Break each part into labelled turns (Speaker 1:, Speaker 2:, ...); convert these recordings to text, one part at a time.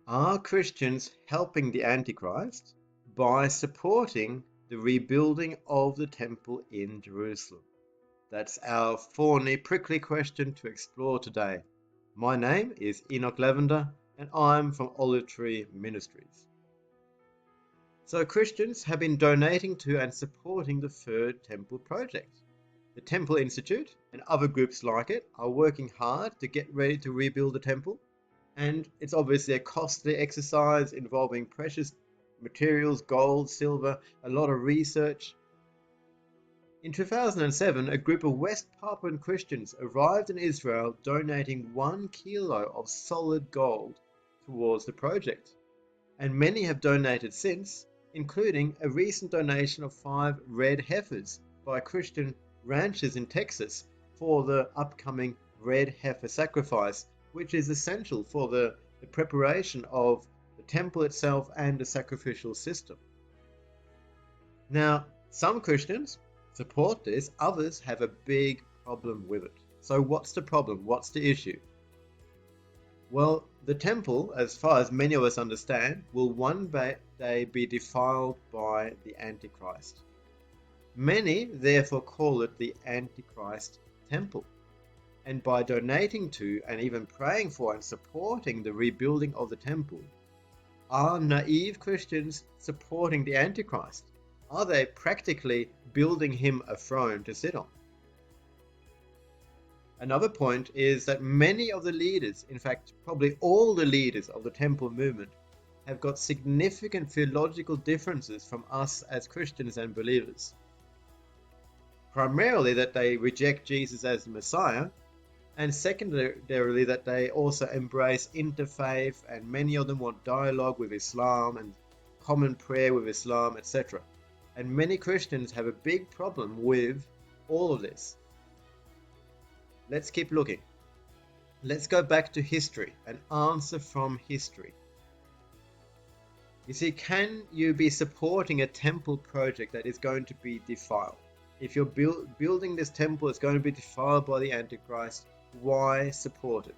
Speaker 1: Are Christians helping the antichrist by supporting the rebuilding of the temple in Jerusalem? That's our thorny, prickly question to explore today. My name is Enoch Lavender, and I'm from Olive Tree Ministries. So Christians have been donating to and supporting the Third Temple Project. The Temple Institute and other groups like it are working hard to get ready to rebuild the temple, and it's obviously a costly exercise involving precious materials, gold, silver, a lot of research. In 2007, a group of West Papuan Christians arrived in Israel donating 1 kilo of solid gold towards the project, and many have donated since, including a recent donation of 5 red heifers by Christian ranchers in Texas for the upcoming red heifer sacrifice, which is essential for the preparation of the temple itself and the sacrificial system. Now, some Christians support this, others have a big problem with it. So what's the problem? What's the issue? Well, the temple, as far as many of us understand, will one day be defiled by the antichrist. Many therefore call it the antichrist temple. And by donating to and even praying for and supporting the rebuilding of the temple, are naive Christians supporting the Antichrist? Are they practically building him a throne to sit on? Another point is that many of the leaders, in fact, probably all the leaders of the temple movement, have got significant theological differences from us as Christians and believers. Primarily that they reject Jesus as the Messiah, and secondarily that they also embrace interfaith, and many of them want dialogue with Islam and common prayer with Islam, etc. And many Christians have a big problem with all of this. Let's keep looking. Let's go back to history, an answer from history. You see, can you be supporting a temple project that is going to be defiled? If you're building this temple that's going to be defiled by the Antichrist, why support it?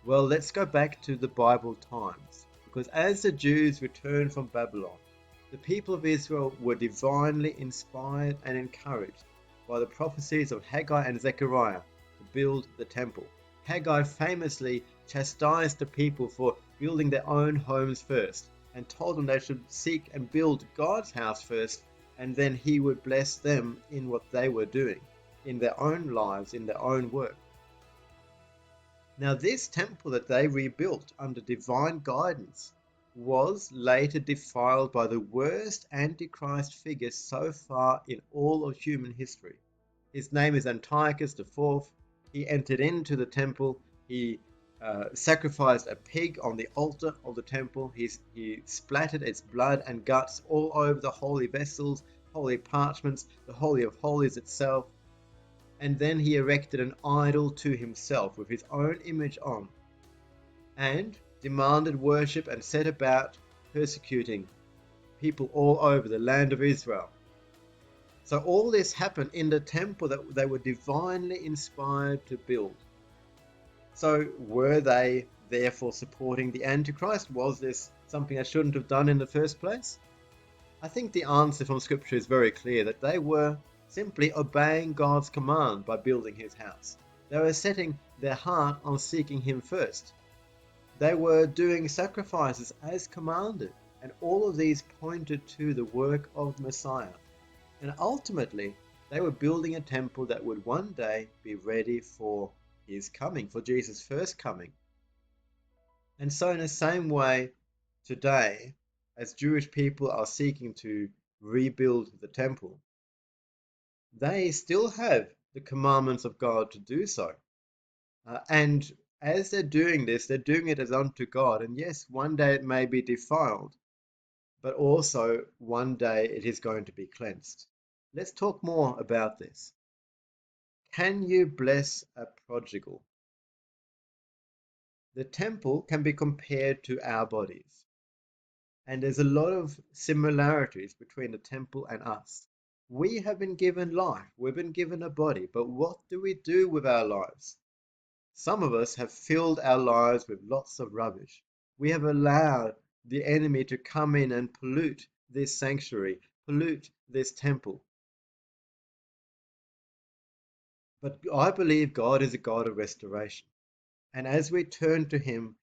Speaker 1: Well, let's go back to the Bible times, because as the Jews returned from Babylon, the people of Israel were divinely inspired and encouraged by the prophecies of Haggai and Zechariah to build the temple. Haggai famously chastised the people for building their own homes first, and told them they should seek and build God's house first, and then he would bless them in what they were doing, in their own lives, in their own work. Now, this temple that they rebuilt under divine guidance was later defiled by the worst Antichrist figure so far in all of human history. His name is Antiochus IV. He entered into the temple. He sacrificed a pig on the altar of the temple. He splattered its blood and guts all over the holy vessels, holy parchments, the Holy of Holies itself. And then he erected an idol to himself with his own image on, and demanded worship and set about persecuting people all over the land of Israel. So all this happened in the temple that they were divinely inspired to build. So were they therefore supporting the Antichrist? Was this something they shouldn't have done in the first place? I think the answer from Scripture is very clear, that they were simply obeying God's command by building his house. They were setting their heart on seeking him first. They were doing sacrifices as commanded, and all of these pointed to the work of Messiah. And ultimately, they were building a temple that would one day be ready for his coming, for Jesus' first coming. And so in the same way, today, as Jewish people are seeking to rebuild the temple, they still have the commandments of God to do so. And as they're doing this, they're doing it as unto God. And yes, one day it may be defiled, but also one day it is going to be cleansed. Let's talk more about this. Can you bless a prodigal? The temple can be compared to our bodies. And there's a lot of similarities between the temple and us. We have been given life, we've been given a body, but what do we do with our lives? Some of us have filled our lives with lots of rubbish. We have allowed the enemy to come in and pollute this sanctuary, pollute this temple. But I believe God is a God of restoration. And as we turn to Him,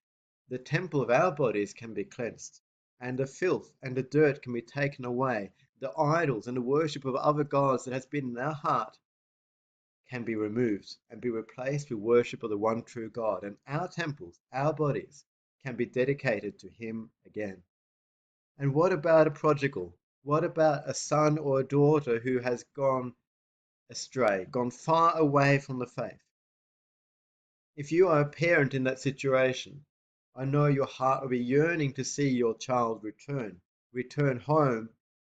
Speaker 1: the temple of our bodies can be cleansed, and the filth and the dirt can be taken away. The idols and the worship of other gods that has been in our heart can be removed and be replaced with worship of the one true God. And our temples, our bodies, can be dedicated to Him again. And what about a prodigal? What about a son or a daughter who has gone astray, gone far away from the faith? If you are a parent in that situation, I know your heart will be yearning to see your child return home,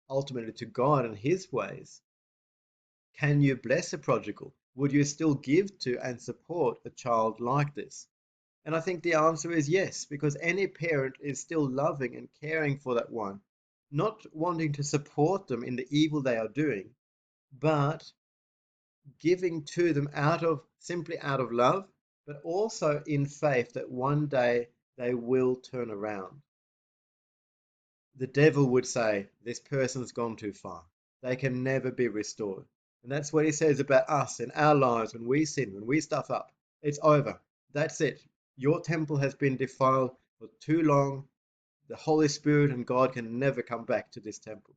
Speaker 1: ultimately to God and His ways. Can you bless a prodigal? Would you still give to and support a child like this? And I think the answer is yes, because any parent is still loving and caring for that one, not wanting to support them in the evil they are doing, but giving to them simply out of love, but also in faith that one day they will turn around. The devil would say, this person's gone too far. They can never be restored. And that's what he says about us in our lives when we sin, when we stuff up. It's over. That's it. Your temple has been defiled for too long. The Holy Spirit and God can never come back to this temple.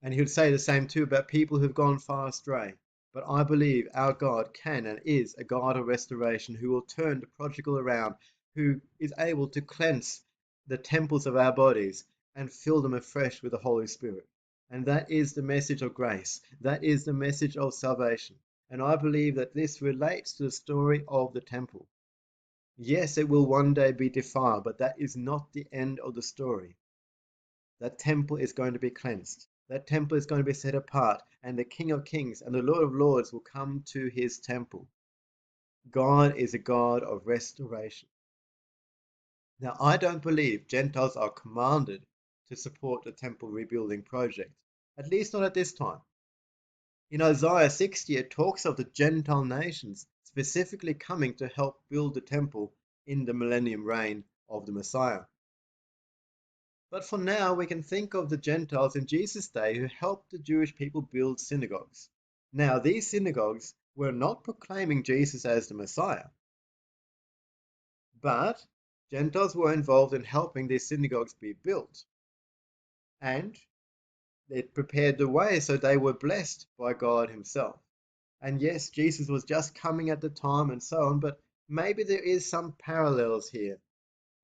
Speaker 1: And he would say the same too about people who've gone far astray. But I believe our God can and is a God of restoration who will turn the prodigal around, who is able to cleanse the temples of our bodies and fill them afresh with the Holy Spirit. And that is the message of grace. That is the message of salvation. And I believe that this relates to the story of the temple. Yes, it will one day be defiled, but that is not the end of the story. That temple is going to be cleansed. That temple is going to be set apart, and the King of Kings and the Lord of Lords will come to his temple. God is a God of restoration. Now, I don't believe Gentiles are commanded to support the temple rebuilding project, at least not at this time. In Isaiah 60, it talks of the Gentile nations specifically coming to help build the temple in the millennium reign of the Messiah. But for now, we can think of the Gentiles in Jesus' day who helped the Jewish people build synagogues. Now, these synagogues were not proclaiming Jesus as the Messiah, but Gentiles were involved in helping these synagogues be built. And it prepared the way so they were blessed by God Himself. And yes, Jesus was just coming at the time and so on, but maybe there is some parallels here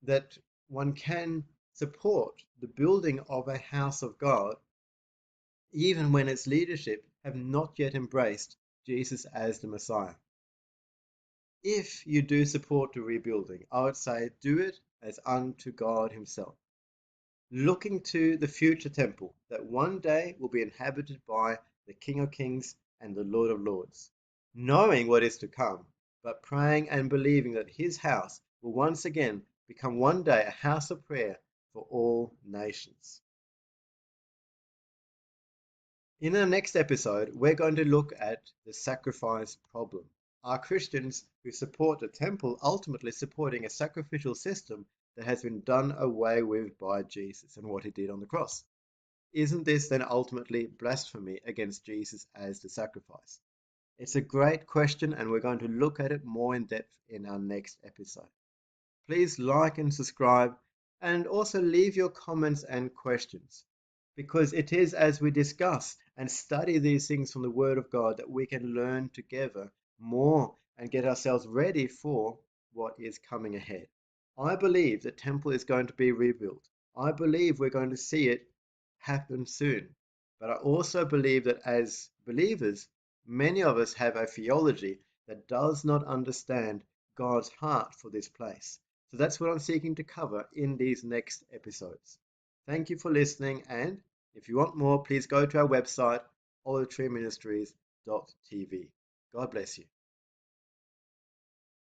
Speaker 1: that one can support the building of a house of God even when its leadership have not yet embraced Jesus as the Messiah. If you do support the rebuilding, I would say do it as unto God Himself, looking to the future temple that one day will be inhabited by the King of Kings and the Lord of Lords, knowing what is to come, but praying and believing that His house will once again become one day a house of prayer for all nations. In our next episode, we're going to look at the sacrifice problem. Are Christians who support the temple ultimately supporting a sacrificial system that has been done away with by Jesus and what He did on the cross? Isn't this then ultimately blasphemy against Jesus as the sacrifice? It's a great question, and we're going to look at it more in depth in our next episode. Please like and subscribe, and also leave your comments and questions, because it is as we discuss and study these things from the Word of God that we can learn together more and get ourselves ready for what is coming ahead. I believe the temple is going to be rebuilt. I believe we're going to see it happen soon. But I also believe that as believers, many of us have a theology that does not understand God's heart for this place. So that's what I'm seeking to cover in these next episodes. Thank you for listening, and if you want more, please go to our website, olivetreeministries.tv. God bless you.